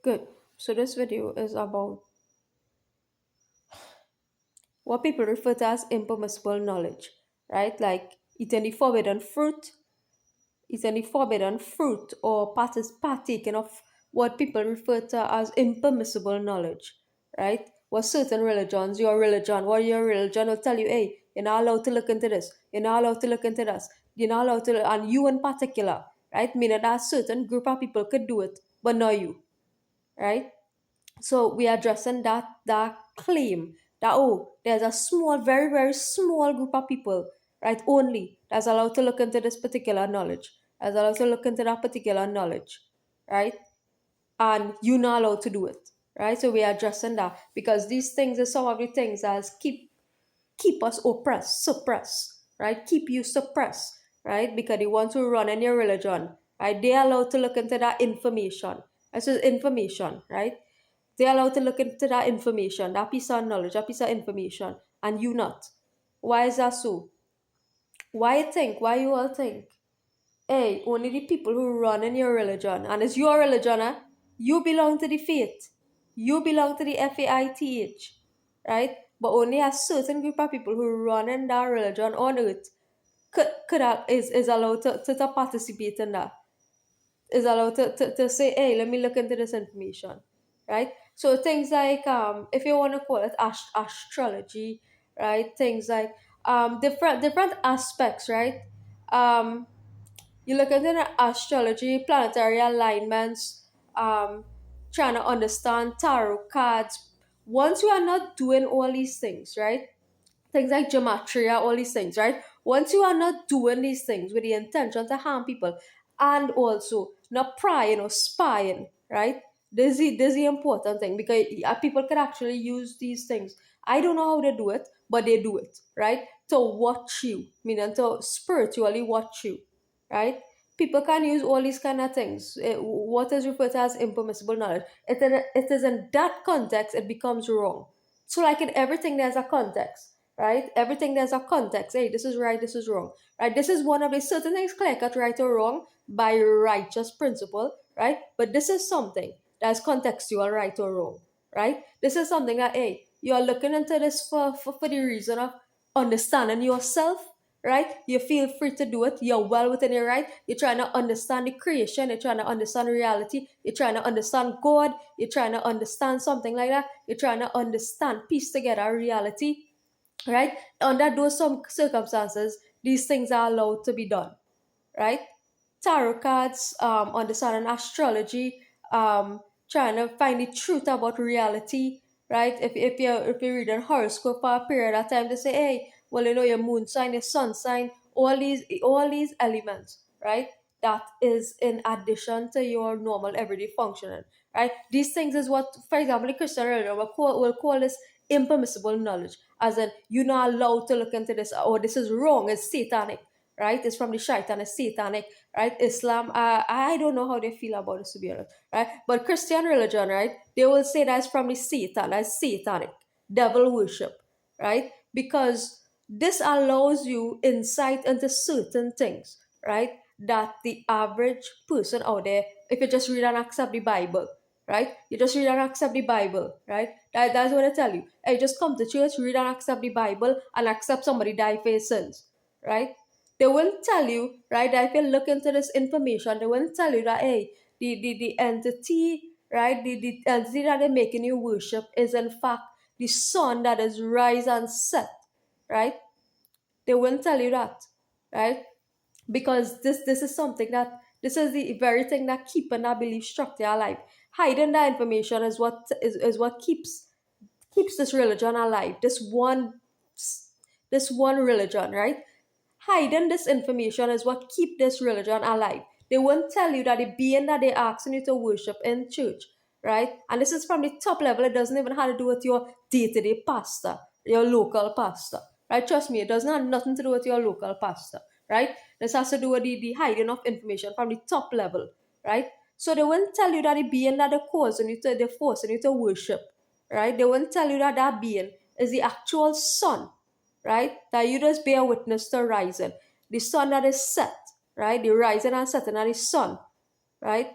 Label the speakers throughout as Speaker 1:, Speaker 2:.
Speaker 1: Good. So this video is about what people refer to as impermissible knowledge, right? Like eating the forbidden fruit, or partaking of what people refer to as impermissible knowledge, right? What certain religions, your religion will tell you, hey, you're not allowed to look into this, you're not allowed to look into this, you're not allowed to, and you in particular, right? Meaning that a certain group of people could do it, but not you, right? So we are addressing that claim that, oh, there's a small, very very small group of people, right, only that's allowed to look into this particular knowledge, that's allowed to look into that particular knowledge, right, and you're not allowed to do it, right. So we are addressing that because these things are some of the things that keep us oppressed, suppressed, right, keep you suppressed, right, because they want to run in your religion, right. They're allowed to look into that information. This is information, right. They're allowed to look into that information, that piece of knowledge, that piece of information, and you not. Why is that so? Why you all think, hey, only the people who run in your religion, and it's your religion, you belong to the faith. You belong to the faith, right? But only a certain group of people who run in that religion on earth is allowed to participate in that, is allowed to say, hey, let me look into this information, right? So things like, if you want to call it astrology, right? Things like different aspects, right? Um, you look into the astrology, planetary alignments, trying to understand tarot cards. Once you are not doing all these things, right? Things like gematria, all these things, right? Once you are not doing these things with the intention to harm people and also not prying or spying, right? This is the important thing because people can actually use these things. I don't know how they do it, but they do it, right? To watch you, meaning to spiritually watch you, right? People can use all these kind of things. What is referred to as impermissible knowledge. It is in that context it becomes wrong. So, like in everything, there's a context, right? Everything there's a context. Hey, this is right, this is wrong, right? This is one of the certain things clear cut right or wrong by righteous principle, right? But this is something that's contextual, right or wrong, right? This is something that, hey, you're looking into this for the reason of understanding yourself, right? You feel free to do it. You're well within your right. You're trying to understand the creation. You're trying to understand reality. You're trying to understand God. You're trying to understand something like that. You're trying to understand, piece together reality, right? Under those some circumstances, these things are allowed to be done, right? Tarot cards, understanding astrology, trying to find the truth about reality, right? If you're reading horoscope for a period of time, they say, hey, well, your moon sign, your sun sign, all these elements, right? That is in addition to your normal everyday functioning, right? These things is what, for example, the Christian religion will call this impermissible knowledge, as in you're not allowed to look into this, or this is wrong, it's satanic, right? It's from the shaitan, it's satanic, right? Islam, I don't know how they feel about this, to be honest, right? But Christian religion, right? They will say that's from the Satan, that's satanic, devil worship, right? Because this allows you insight into certain things, right? That the average person out there, if you just read and accept the Bible, right? You just read and accept the Bible, right? That's what I tell you. Hey, just come to church, read and accept the Bible, and accept somebody die for your sins, right? They will tell you, right, that if you look into this information, they will tell you that, hey, the entity, right, the entity that they're making you worship is in fact the sun that is rise and set, right? They won't tell you that, right? Because this is something that, this is the very thing that keeping that belief structure alive. Hiding that information is what keeps this religion alive. This one religion, right? Hiding this information is what keep this religion alive. They won't tell you that the being that they're asking you to worship in church, right? And this is from the top level. It doesn't even have to do with your day-to-day pastor, your local pastor, right? Trust me, it doesn't have nothing to do with your local pastor, right? This has to do with the hiding of information from the top level, right? So they won't tell you that the being that they're forcing you to worship, right? They won't tell you that that being is the actual sun, right? That you just bear witness to rising. The sun that is set, right? The rising and setting of the sun, right?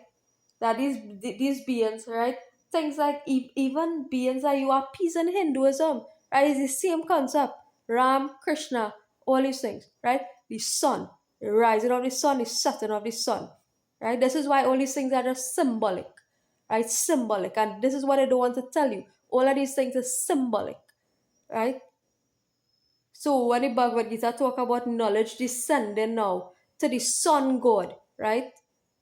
Speaker 1: that these beings, right? Things like even beings that you appease in Hinduism, right? It's the same concept. Ram, Krishna, all these things, right? The sun, the rising of the sun, the setting of the sun, right? This is why all these things are just symbolic, right? Symbolic, and this is what I don't want to tell you. All of these things are symbolic, right? So when the Bhagavad Gita talk about knowledge descending now to the sun god, right?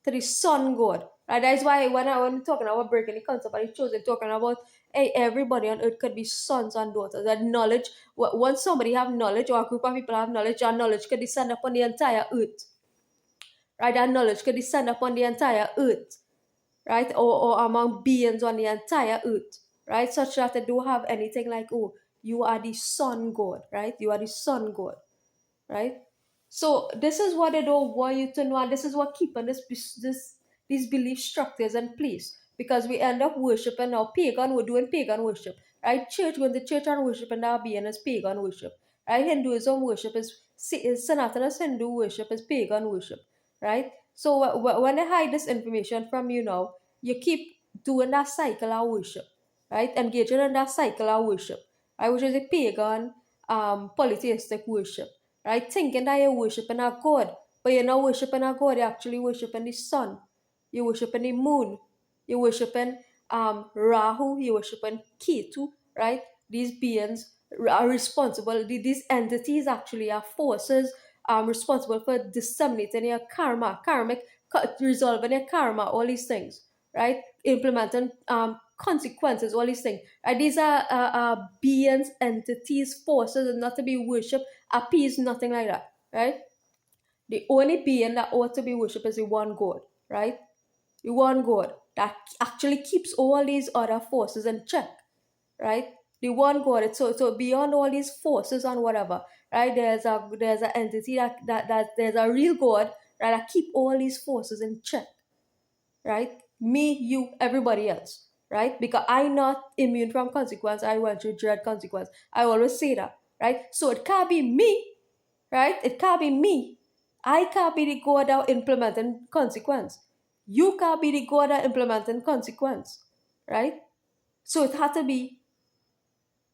Speaker 1: To the sun god. Right? That's why when talking about breaking the concept of the chosen, talking about hey, everybody on earth could be sons and daughters. That knowledge, once somebody have knowledge or a group of people have knowledge, and knowledge could descend upon the entire earth. Right? That knowledge could descend upon the entire earth. Right? Or among beings on the entire earth. Right? Such that they don't have anything like, oh, you are the sun god, right? You are the sun god, right? So this is what I don't want you to know, and this is what keeping these belief structures in place, because we end up worshiping now pagan. We're doing pagan worship, right? Church, going to church and worshiping our being is pagan worship, right? Hinduism worship is Sanatana Hindu worship is pagan worship, right? So when I hide this information from you now, you keep doing that cycle of worship, right? Engaging in that cycle of worship, right? Which is a pagan, polytheistic worship, right? Thinking that you're worshiping a god, but you're not worshiping a god, you're actually worshiping the sun, you're worshiping the moon, you're worshiping Rahu, you're worshiping Ketu, right? These beings are responsible, these entities actually are forces responsible for disseminating your karma, resolving your karma, all these things, right? Implementing consequences, all these things. Right? These are beings, entities, forces, and not to be worshipped, appeased, nothing like that, right? The only being that ought to be worshipped is the one God, right? The one God that actually keeps all these other forces in check, right? The one God. It's so beyond all these forces and whatever, right? There's an entity that there's a real God, right, that keep all these forces in check, right? Me, you, everybody else, right? Because I'm not immune from consequence. I went through dread consequence. I always say that, right? So it can't be me, right? It can't be me. I can't be the God that implementing consequence. You can't be the God that implementing consequence, right? So it had to be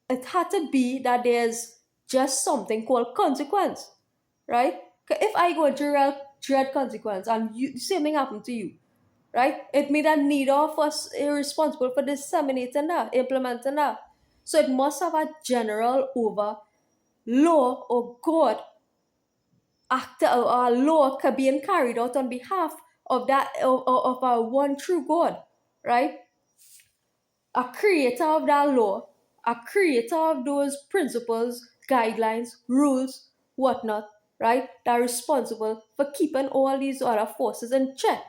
Speaker 1: that there's just something called consequence, right? If I go into dread consequence and the same thing happened to you, right? It means that neither of us is responsible for disseminating that, implementing that. So it must have a general over law or God act or law being carried out on behalf of that of our one true God, right? A creator of that law, a creator of those principles, guidelines, rules, whatnot, right? That are responsible for keeping all these other forces in check,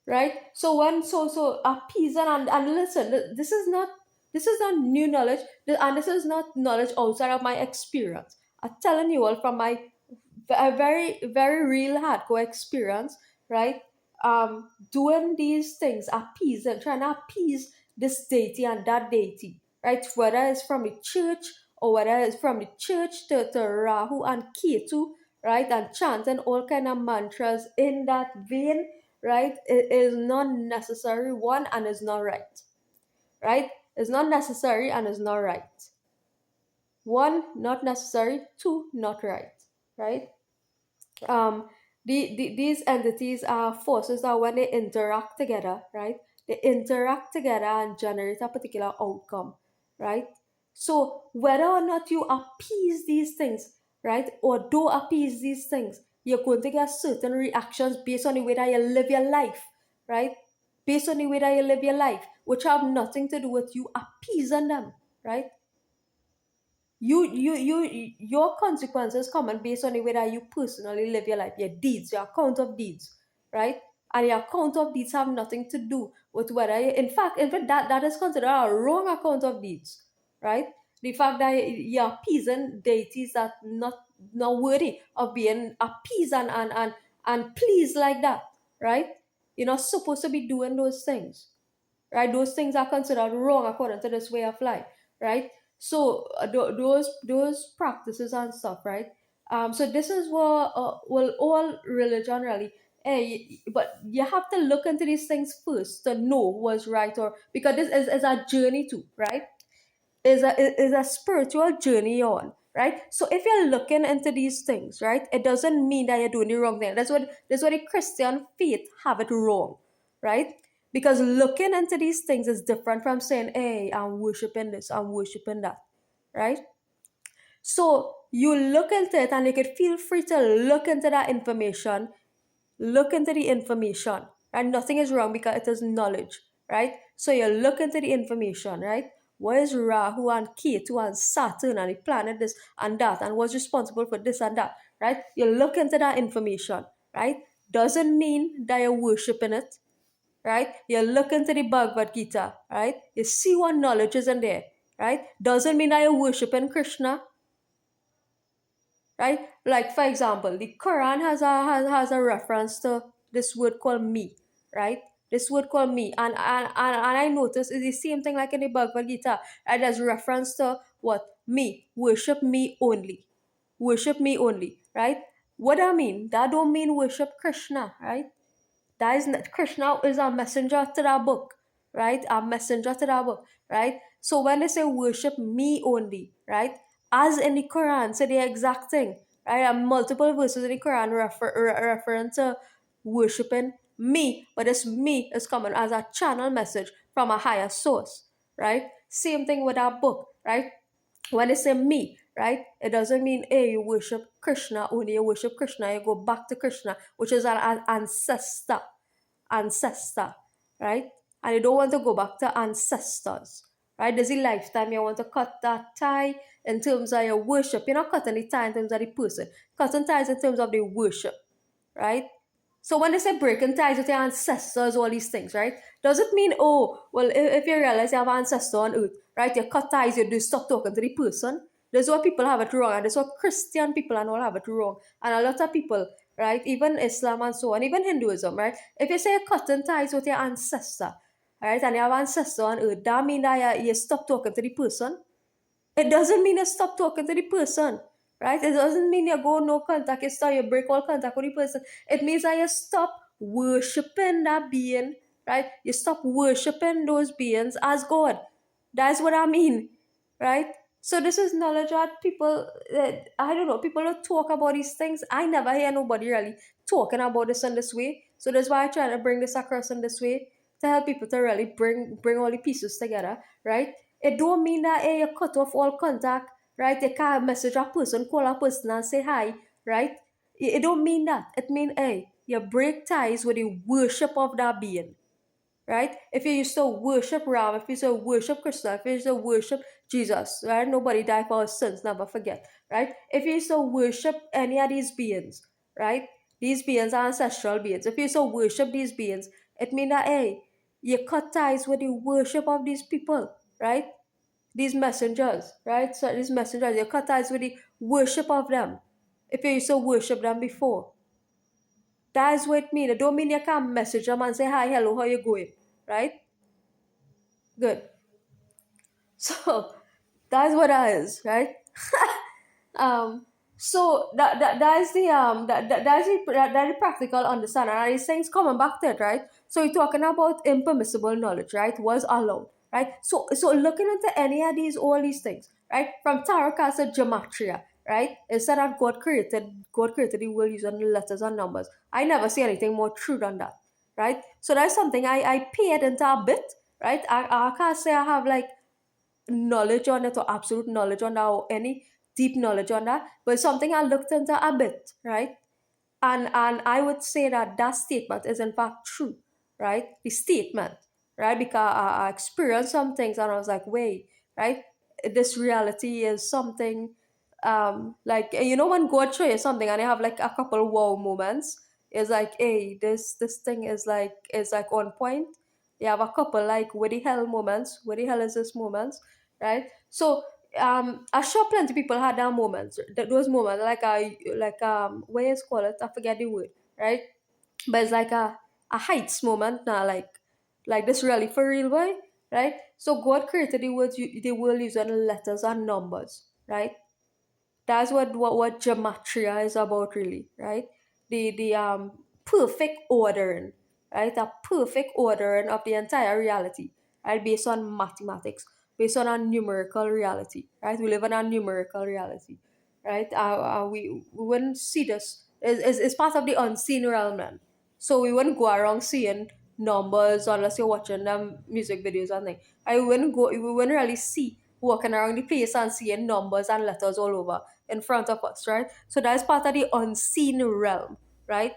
Speaker 1: right? So when so appeasing and listen, this is not new knowledge, and this is not knowledge outside of my experience. I'm telling you all from my a very very real hardcore experience, right? Doing these things, appeasing, trying to appease this deity and that deity, right? Whether it's from the church or whether it's from the church to Rahu and Ketu, right? And chanting all kind of mantras in that vein, right? It is not necessary, one, and is not right, right? It's not necessary and is not right. One, not necessary. Two, not right, right? um, these entities are forces that when they interact together, right? They interact together and generate a particular outcome, right? So whether or not you appease these things, right, or do appease these things, you're going to get certain reactions based on the way that you live your life, right? Based on the way that you live your life, which have nothing to do with you appeasing them, right? Your consequences come and based on the way that you personally live your life, your deeds, your account of deeds, right? And your account of deeds have nothing to do with whether in fact that is considered a wrong account of deeds, right? The fact that you're appeasing deities that not worthy of being appeased and pleased like that, right? You're not supposed to be doing those things, right? Those things are considered wrong according to this way of life, right? So those practices and stuff, right? So this is what all religion really but you have to look into these things first to know what's right, or because this is a journey too, right? Is a spiritual journey you're on, right? So if you're looking into these things, right, it doesn't mean that you're doing the wrong thing. That's what the Christian faith have it wrong, right? Because looking into these things is different from saying, hey, I'm worshiping this, I'm worshiping that, right? So you look into it and you could feel free to look into that information, look into the information, and nothing is wrong because it is knowledge, right? So you look into the information, right? What is Rahu and Ketu and Saturn and the planet this and that, and what's responsible for this and that, right? You look into that information, right? Doesn't mean that you're worshiping it, right? You look into the Bhagavad Gita, right? You see what knowledge is in there, right? Doesn't mean that you're worshiping Krishna, right? Like for example, the Quran has a reference to this word called me, right? This word called me, and I notice it's the same thing like in the Bhagavad Gita, and there's reference to what me, worship me only, right? What I mean, that don't mean worship Krishna, right? That is not, Krishna is a messenger to that book, right? A messenger to that book, right? So when they say worship me only, right? As in the Quran, say the exact thing, right? And multiple verses in the Quran referring to worshiping me, but this me is coming as a channel message from a higher source, right? Same thing with our book, right? When they say me, right, it doesn't mean, hey, you worship Krishna only, you worship Krishna, you go back to Krishna, which is an ancestor, right? And you don't want to go back to ancestors, right? There's a lifetime you want to cut that tie in terms of your worship. You're not cutting the tie in terms of the person, cutting ties in terms of the worship, right? So when they say breaking ties with your ancestors, all these things, right? Does it mean, oh, well, if you realize you have an ancestor on earth, right, you cut ties, you do stop talking to the person? That's what people have it wrong, and that's what Christian people and all have it wrong. And a lot of people, right, even Islam and so on, even Hinduism, right? If you say you're cutting ties with your ancestor, right, and you have an ancestor on earth, that means that you stop talking to the person? It doesn't mean you stop talking to the person, right? It doesn't mean you go no contact, you start, you break all contact with the person. It means that you stop worshiping that being, right? You stop worshiping those beings as God. That's what I mean, right? So this is knowledge that people, I don't know, people don't talk about these things. I never hear nobody really talking about this in this way. So that's why I try to bring this across in this way to help people to really bring all the pieces together, right? It don't mean that, hey, you cut off all contact, right? You can't message a person, call a person and say hi, right? It don't mean that. It mean, hey, you break ties with the worship of that being, right? If you used to worship Ram, if you used to worship Krishna, if you used to worship Jesus, right? Nobody died for our sins, never forget, right? If you used to worship any of these beings, right? These beings are ancestral beings. If you used to worship these beings, it means that, hey, you cut ties with the worship of these people, right? These messengers, right? So these messengers, you cut ties with the worship of them. If you used to worship them before, that's what it means. It don't mean you can't message them and say, hi, hello, how you going, right? Good. So that's what that is, right? um, so that is the that's the practical understanding. And these things coming back to it, right? So you're talking about impermissible knowledge, right? Was allowed, right? So looking into any of these all these things, right? From tarot cards to gematria, right? Instead of God created the world using letters and numbers. I never see anything more true than that, right? So that's something I paid into a bit, right? I can't say I have like knowledge on it or absolute knowledge on that or any deep knowledge on that, but it's something I looked into a bit, right? And I would say that that statement is in fact true, right? The statement, right? Because I experienced some things and I was like, wait, right? This reality is something like when God show you something and you have like a couple wow moments, it's like, hey, this thing is like on point. You have a couple like where the hell moments, where the hell is this moments, right? So I'm sure plenty people had that moments, those moments like what is call it? I forget the word, right? But it's like a heights moment now, like this really for real boy, right? So God created the world using letters and numbers, right? That's what gematria is about, really, right? The perfect ordering, right? A perfect ordering of the entire reality, right? Based on mathematics, based on a numerical reality, right? We live in a numerical reality, right? We wouldn't see this. It's part of the unseen realm, man. So we wouldn't go around seeing numbers unless you're watching them music videos and things. We wouldn't really see walking around the place and seeing numbers and letters all over in front of us, right? So that's part of the unseen realm, right?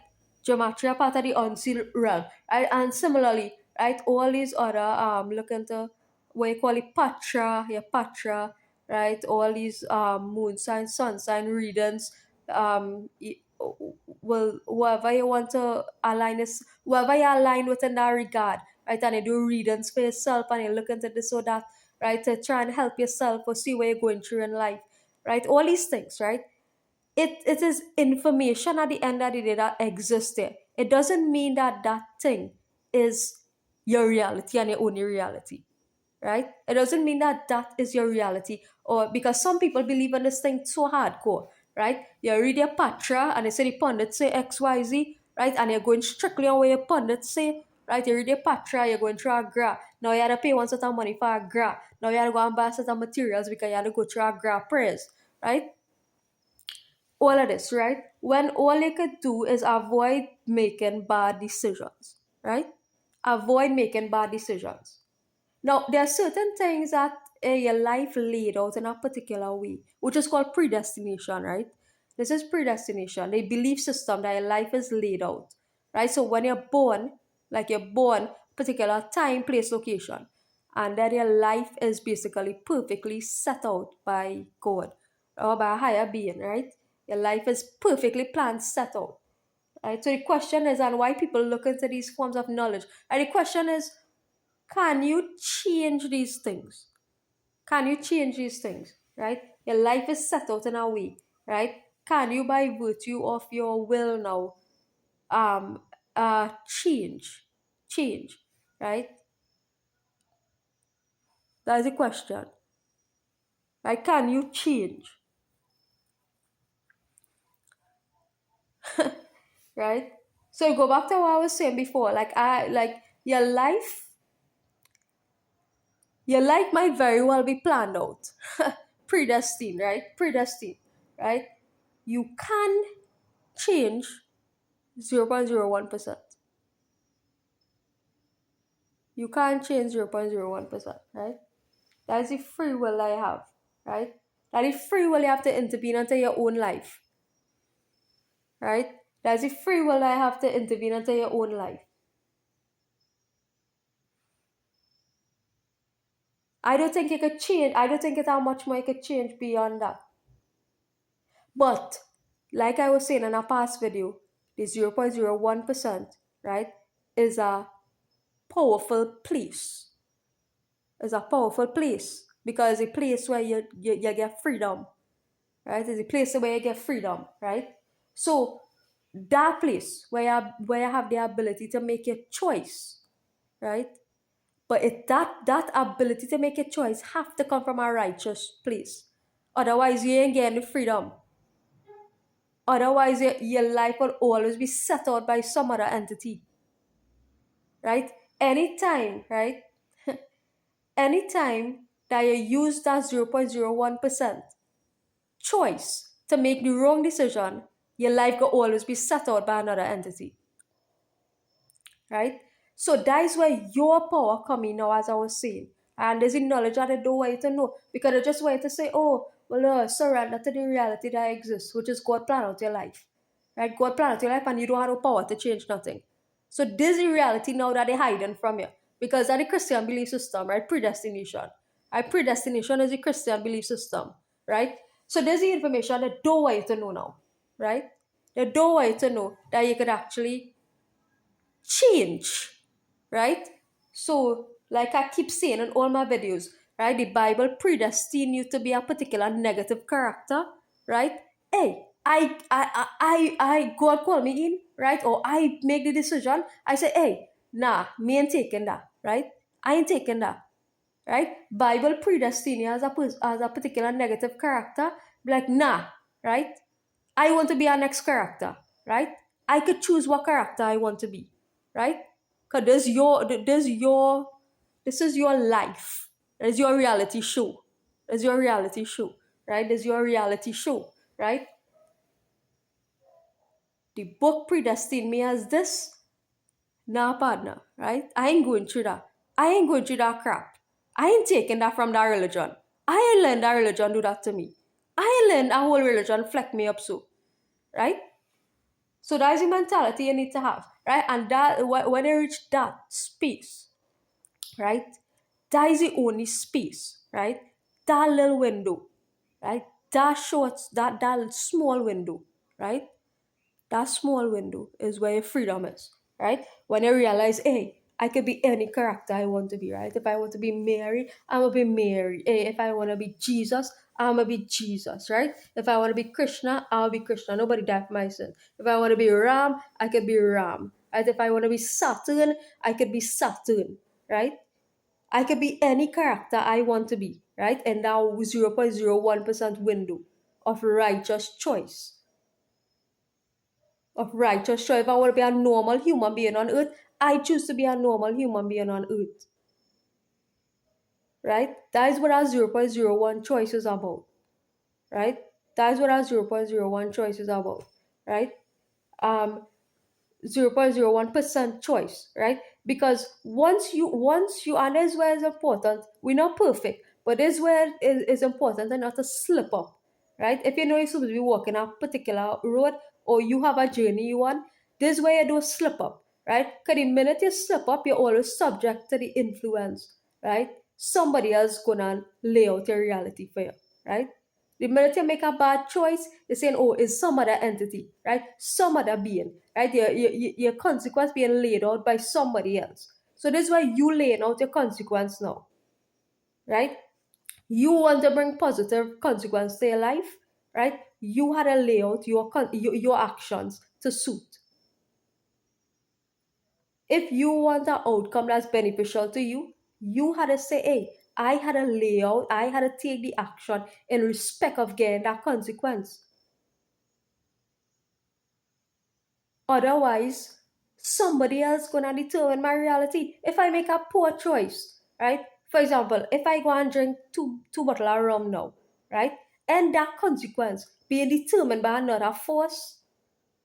Speaker 1: Gematria part of the unseen realm, right? And similarly, right, all these other look into what you call it patra, your patra, right? All these moon sign, sun sign readings, well, whoever you want to align is whoever you align with in that regard, right? And you do readings for yourself and you look into this or that, right? To try and help yourself or see where you're going through in life, right? All these things, right? It is information at the end of the day that exists there. It doesn't mean that that thing is your reality and your only reality, right? It doesn't mean that that is your reality, or because some people believe in this thing so hardcore, right? You read your patra and they say the pundits say XYZ, right? And you're going strictly on what your pundits say, right? You read your patra, you're going through a gra. Now you have to pay one set of money for a gra. Now you have to go and buy a set of materials because you have to go through a gra prayers, right? All of this, right? When all you could do is avoid making bad decisions, right? Avoid making bad decisions. Now, there are certain things that your life laid out in a particular way, which is called predestination, right? This is predestination, a belief system that your life is laid out, right? So when you're born, like you're born, particular time, place, location, and then your life is basically perfectly set out by God or by a higher being, right? Your life is perfectly planned, set out, right? So the question is, and why people look into these forms of knowledge, and the question is, can you change these things? Can you change these things? Right? Your life is set out in a way, right? Can you, by virtue of your will now, um, change, change, right? That's the question. Right? Can you change? Right? So go back to what I was saying before. Like your life might very well be planned out, predestined, right? Predestined, right? You can change 0.01%. You can't change 0.01%, right? That is the free will I have, right? That is free will you have to intervene into your own life, right? That is the free will I have to intervene into your own life. I don't think you could change. I don't think it's how much more you could change beyond that. But, like I was saying in a past video, the 0.01%, right, is a powerful place. It's a powerful place because it's a place where you get freedom, right? It's a place where you get freedom, right? So that place where you have the ability to make a choice, right? But that ability to make a choice have to come from a righteous place. Otherwise, you ain't getting the freedom. Otherwise, your life will always be set out by some other entity, right? Anytime, right? Anytime that you use that 0.01% choice to make the wrong decision, your life will always be set out by another entity, right? So that is where your power come in now, as I was saying. And there's a knowledge that I don't want you to know because I just want you to say, oh, well, surrender to the reality that exists, which is God plan out your life, right? God plan out your life and you don't have no power to change nothing. So this is the reality now that they're hiding from you because that's the Christian belief system, right? Predestination. Right? Predestination is the Christian belief system, right? So there's the information that don't want you to know now, right? They don't want you to know that you could actually change, right? So, like I keep saying in all my videos, right? The Bible predestine you to be a particular negative character, right? Hey, God call me in, right? Or I make the decision. I say, hey, nah, me ain't taking that, right? I ain't taking that, right? Bible predestine you as a particular negative character. Be like, nah, right? I want to be our next character, right? I could choose what character I want to be, right? Because this is your life. There's your reality show. There's your reality show, right? There's your reality show, right? The book predestined me as this. Nah, partner, right? I ain't going through that. I ain't going through that crap. I ain't taking that from that religion. I ain't learned that religion do that to me. I ain't learned that whole religion fleck me up so, right? So that's the mentality you need to have, right? And that when you reach that space, right? That is the only space, right? That little window, right? That short, that small window, right? That small window is where your freedom is, right? When you realize, hey, I could be any character I want to be, right? If I want to be Mary, I'm gonna be Mary. Hey, if I want to be Jesus, I'm gonna be Jesus, right? If I want to be Krishna, I'll be Krishna. Nobody died for my sin. If I want to be Ram, I could be Ram, right? If I want to be Saturn, I could be Saturn, right? I could be any character I want to be, right? And that 0.01% window of righteous choice of righteous choice. If I want to be a normal human being on earth, I choose to be a normal human being on earth. Right? That is what our 0.01 choice is about. Right? That is what our 0.01 choice is about. Right? 0.01% choice, right? Because once you and this is where it's important, we're not perfect, but this is where it is important and not to slip up, right? If you know you're supposed to be walking a particular road or you have a journey you want, this is where you don't slip up, right? Because the minute you slip up, you're always subject to the influence, right? Somebody else gonna lay out your reality for you, right? The minute you make a bad choice, you're saying, oh, it's some other entity, right? Some other being, right? Your consequence being laid out by somebody else. So this is why you laying out your consequence now, right? You want to bring positive consequence to your life, right? You had to lay out your actions to suit. If you want an outcome that's beneficial to you, you had to say, hey, I had to lay out, I had to take the action in respect of getting that consequence. Otherwise, somebody else gonna determine my reality. If I make a poor choice, right? For example, if I go and drink two bottle of rum now, right? And that consequence being determined by another force.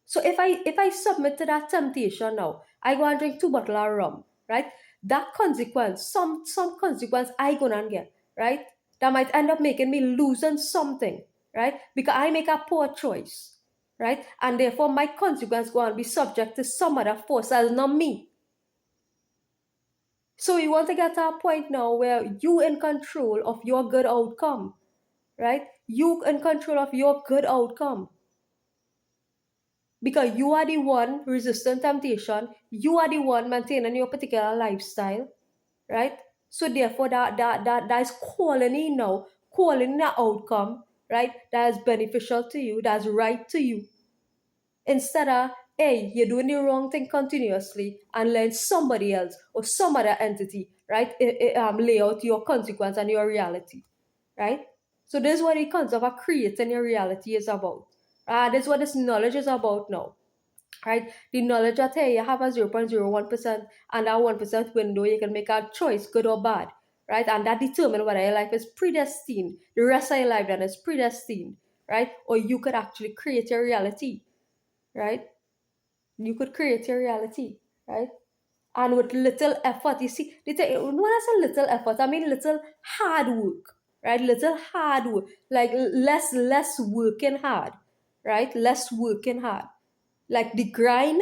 Speaker 1: So if I submit to that temptation now, I go and drink two bottle of rum, right? That consequence, some consequence I gonna get, right? That might end up making me losing something, right? Because I make a poor choice, right? And therefore my consequence going to be subject to some other force as not me. So you want to get to a point now where you in control of your good outcome, right? You in control of your good outcome. Because you are the one resisting temptation, you are the one maintaining your particular lifestyle, right? So therefore that is calling in now, calling in the outcome, right? That is beneficial to you, that's right to you. Instead of, hey, you're doing the wrong thing continuously and let somebody else or some other entity, right, lay out your consequence and your reality, right? So this is what the concept of creating your reality is about. This is what this knowledge is about now, right? The knowledge that, hey, you have a 0.01% and that 1% window, you can make a choice, good or bad, right? And that determines whether your life is predestined, the rest of your life then is predestined, right? Or you could actually create your reality, right? You could create your reality, right? And with little effort, you see, when I say little effort, I mean little hard work, right? Little hard work, like less working hard, right? Less working hard, like the grind,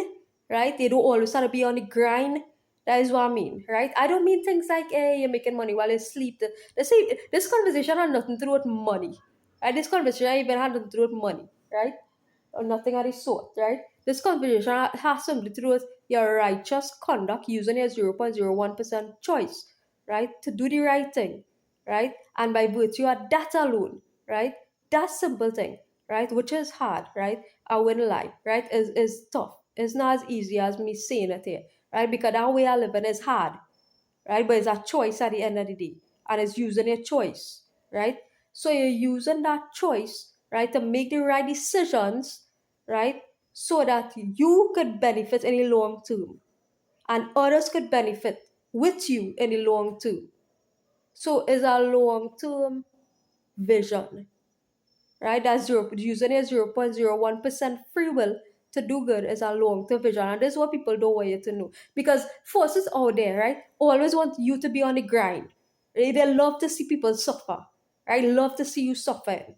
Speaker 1: right? They don't always have to be on the grind. That is what I mean, right? I don't mean things like, hey, you're making money while you sleep. Let's say this conversation had nothing to do with money, right? This conversation even had nothing to do with money, right? Or nothing of the sort, right? This conversation has something to do with your righteous conduct using your 0.01% choice, right? To do the right thing, right? And by virtue of that alone, right? That simple thing, right? Which is hard, right? I wouldn't lie, right? Is tough. It's not as easy as me saying it here, right? Because that way I live in is hard, right? But it's a choice at the end of the day. And it's using your choice, right? So you're using that choice, right, to make the right decisions, right? so that you could benefit in the long term and others could benefit with you in the long term. So it's a long term vision, right? That's using a 0.01% free will to do good is a long term vision. And this is what people don't want you to know. Because forces out there, right, always want you to be on the grind. Right? They love to see people suffer, right? Love to see you suffering,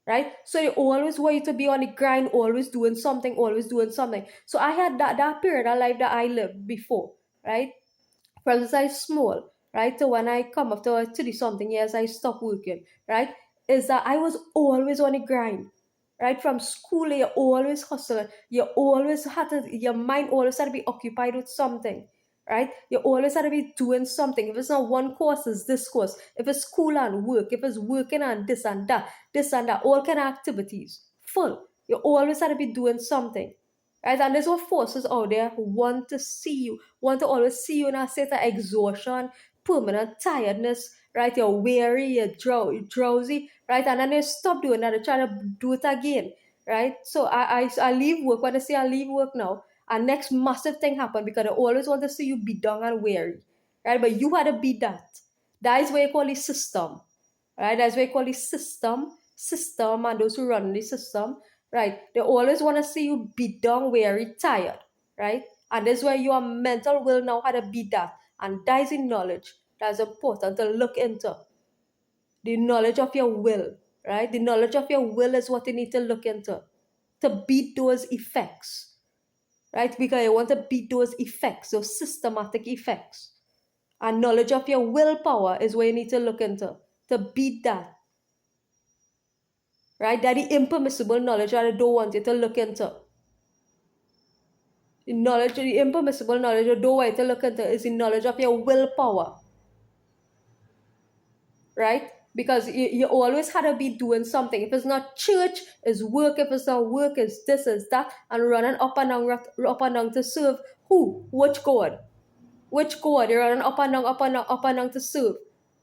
Speaker 1: right? So they always want you to be on the grind, always doing something, always doing something. So I had that period of life that I lived before, right? From since I small, right, to when I come after 30 something years, I stopped working, right? Is that I was always on the grind, right? From school, you always hustling. You always had to, your mind always had to be occupied with something, right? You always had to be doing something. If it's not one course, it's this course. If it's school and work, if it's working and this and that, all kind of activities, full. You always had to be doing something, right? And there's what forces out there who want to see you, want to always see you in a state of exhaustion, permanent tiredness, right? You're weary, you're drowsy, right? And then they stop doing that, they try to do it again, right? So I leave work. When I say I leave work now, and next massive thing happened because they always want to see you be down and weary, right? But you had to be that. That is what you call the system, right? That's what you call the system, and those who run the system, right? They always want to see you beat down, weary, tired, right? And that's where your mental will know how to beat that. And that is in knowledge that's important to look into. The knowledge of your will, right? The knowledge of your will is what you need to look into to beat those effects, right? Because you want to beat those effects, those systematic effects. And knowledge of your willpower is what you need to look into to beat that, right? That the impermissible knowledge that I don't want you to look into. The knowledge, the impermissible knowledge I don't want you to look into is the knowledge of your willpower, right? Because you always had to be doing something. If it's not church, it's work. If it's not work, it's this, it's that, and running up and down to serve who? Which God? Which God? You're running up and down, up and down, up and down to serve,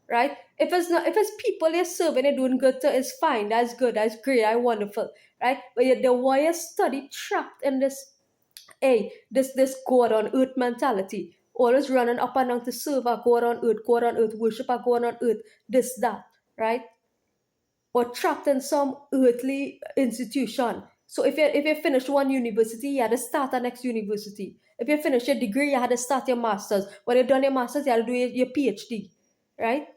Speaker 1: right? If it's not, if it's people you're serving, they're doing good to, it's fine. That's good. That's great. That's wonderful, right? But the why you study trapped in this, this God on earth mentality, always running up and down to serve a God on earth, worship a God on earth, this, that, right? Or trapped in some earthly institution. So if you finish one university, you had to start the next university. If you finish your degree, you had to start your master's. When you've done your master's, you had to do your PhD, right?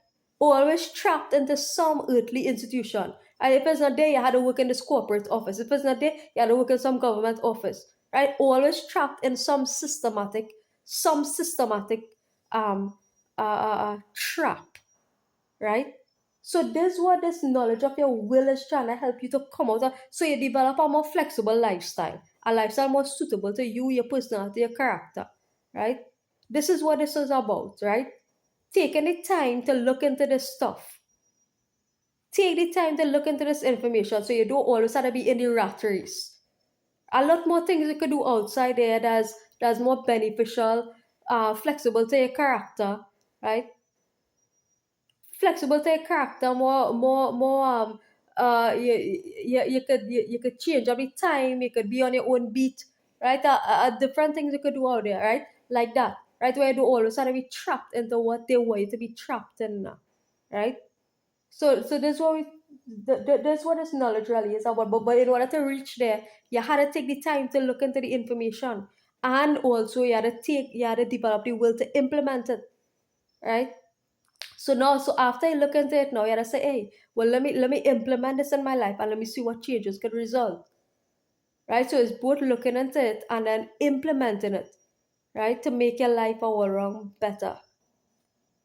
Speaker 1: Always trapped into some earthly institution. And if it's not there, you had to work in this corporate office. If it's not there, you had to work in some government office, right? Always trapped in some systematic trap, right? So this what this knowledge of your will is trying to help you to come out of, so you develop a more flexible lifestyle, a lifestyle more suitable to you, your personality, your character, right? This is what this is about, right? Taking the time to look into this stuff. Take the time to look into this information so you don't always have to be in the rat race. A lot more things you could do outside there that's more beneficial, flexible to your character, right? Flexible to your character, more you could change every time, you could be on your own beat, right? Different things you could do out there, right? Like that, right? Where you don't always have to be trapped into what they want you to be trapped in, right? So this what this what this knowledge really is about. But in order to reach there, you had to take the time to look into the information, and also you had to develop the will to implement it, right? So now, so after I look into it now, you gotta say, hey, well, let me implement this in my life and let me see what changes could result. Right? So it's both looking into it and then implementing it, right? To make your life all around better.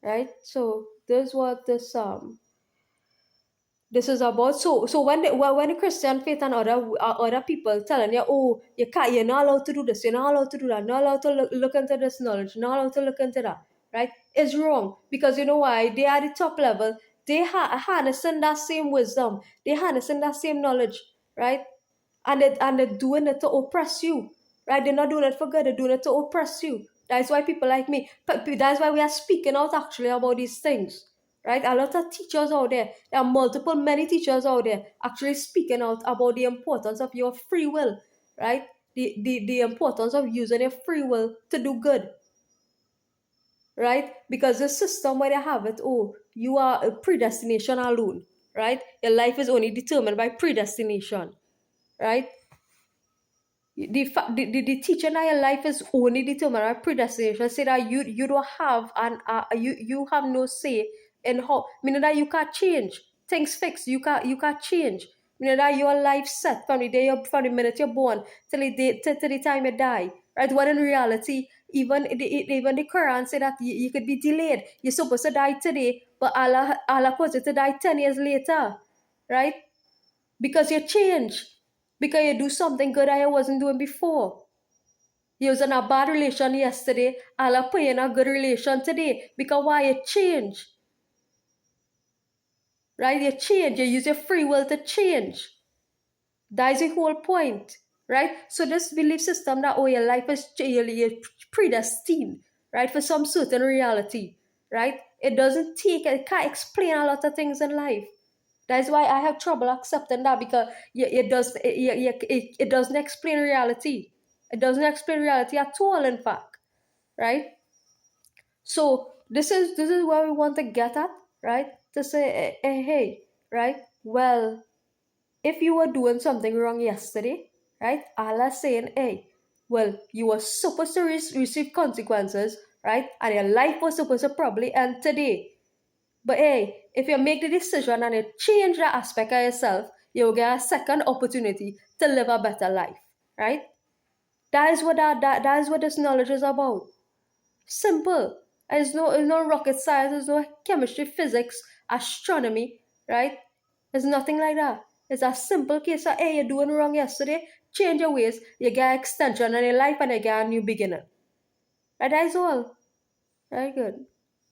Speaker 1: Right? So this is what this is about. So when the Christian faith and other people telling you, oh, you're not allowed to do this, you're not allowed to do that, not allowed to look into this knowledge, not allowed to look into that, right? It's wrong, because you know why? They are the top level. They harnessing that same wisdom, they harnessing that same knowledge, right? And they're doing it to oppress you, right? They're not doing it for good, they're doing it to oppress you. That's why people like me, that's why we are speaking out actually about these things, right? A lot of teachers out there are many teachers out there actually speaking out about the importance of your free will, right? the importance of using your free will to do good, right? Because the system where they have it, oh, you are a predestination alone, right? Your life is only determined by predestination, right? The teaching that your life is only determined by predestination say that you don't have you have no say in how, meaning that you can't change things fixed, you can't change, meaning that your life set from the day from the minute you're born till till the time you die, right? When in reality, even the Quran say that you could be delayed. You're supposed to die today, but Allah caused you to die 10 years later, right? Because you change, because you do something good that you wasn't doing before. You was in a bad relation yesterday, Allah put you in a good relation today. Because why? You change. Right? You change. You use your free will to change. That is the whole point. Right? So this belief system that, oh, your life is you're predestined, right, for some certain reality, right? It can't explain a lot of things in life. That's why I have trouble accepting that, because it doesn't explain reality. It doesn't explain reality at all, in fact, right? So this is where we want to get at, right? To say, hey, right? Well, if you were doing something wrong yesterday, right? Allah saying, hey, well, you were supposed to receive consequences, right? And your life was supposed to probably end today. But hey, if you make the decision and you change that aspect of yourself, you'll get a second opportunity to live a better life, right? That is what this knowledge is about. Simple. It's no rocket science, there's no chemistry, physics, astronomy, right? There's nothing like that. It's a simple case of, hey, you're doing wrong yesterday, change your ways, you get extension in your life and you get a new beginning. Right, that is all. Very good.